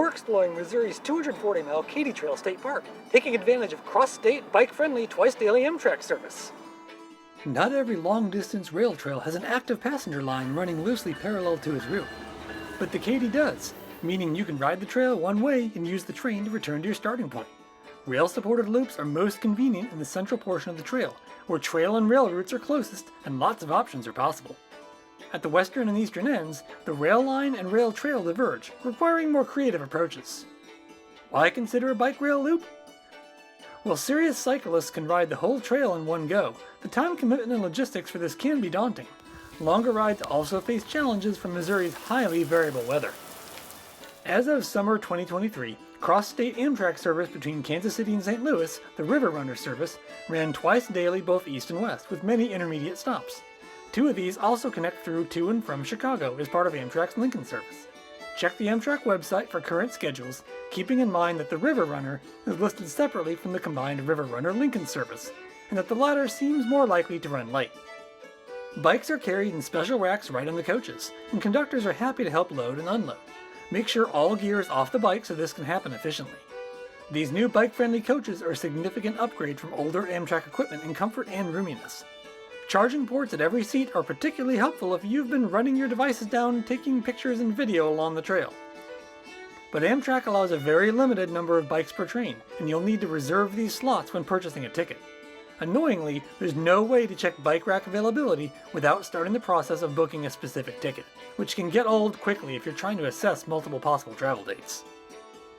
We're exploring Missouri's 240-mile Katy Trail State Park, taking advantage of cross-state, bike-friendly, twice-daily Amtrak service. Not every long-distance rail trail has an active passenger line running loosely parallel to its route, but the Katy does, meaning you can ride the trail one way and use the train to return to your starting point. Rail-supported loops are most convenient in the central portion of the trail, where trail and rail routes are closest and lots of options are possible. At the western and eastern ends, the rail line and rail trail diverge, requiring more creative approaches. Why consider a bike rail loop? While serious cyclists can ride the whole trail in one go, the time commitment and logistics for this can be daunting. Longer rides also face challenges from Missouri's highly variable weather. As of summer 2023, cross-state Amtrak service between Kansas City and St. Louis, the River Runner service, ran twice daily both east and west, with many intermediate stops. Two of these also connect through to and from Chicago as part of Amtrak's Lincoln service. Check the Amtrak website for current schedules, keeping in mind that the River Runner is listed separately from the combined River Runner Lincoln service, and that the latter seems more likely to run late. Bikes are carried in special racks right on the coaches, and conductors are happy to help load and unload. Make sure all gear is off the bike so this can happen efficiently. These new bike-friendly coaches are a significant upgrade from older Amtrak equipment in comfort and roominess. Charging ports at every seat are particularly helpful if you've been running your devices down, taking pictures and video along the trail. But Amtrak allows a very limited number of bikes per train, and you'll need to reserve these slots when purchasing a ticket. Annoyingly, there's no way to check bike rack availability without starting the process of booking a specific ticket, which can get old quickly if you're trying to assess multiple possible travel dates.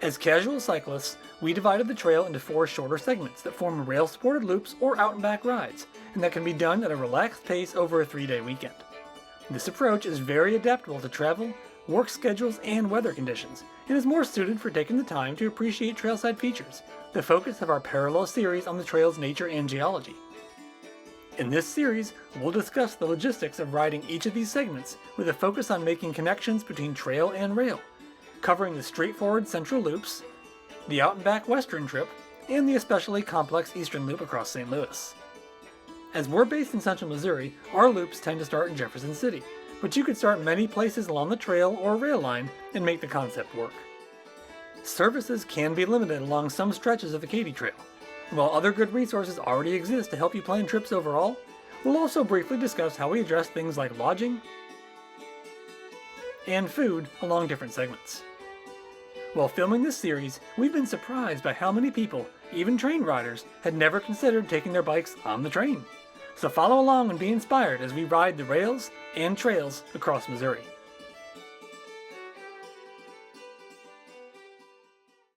As casual cyclists, we divided the trail into 4 shorter segments that form rail-supported loops or out-and-back rides, and that can be done at a relaxed pace over a 3-day weekend. This approach is very adaptable to travel, work schedules, and weather conditions, and is more suited for taking the time to appreciate trailside features, the focus of our parallel series on the trail's nature and geology. In this series, we'll discuss the logistics of riding each of these segments with a focus on making connections between trail and rail, covering the straightforward central loops, the out-and-back western trip, and the especially complex eastern loop across St. Louis. As we're based in central Missouri, our loops tend to start in Jefferson City, but you could start many places along the trail or rail line and make the concept work. Services can be limited along some stretches of the Katy Trail. While other good resources already exist to help you plan trips overall, we'll also briefly discuss how we address things like lodging and food along different segments. While filming this series, we've been surprised by how many people, even train riders, had never considered taking their bikes on the train. So follow along and be inspired as we ride the rails and trails across Missouri.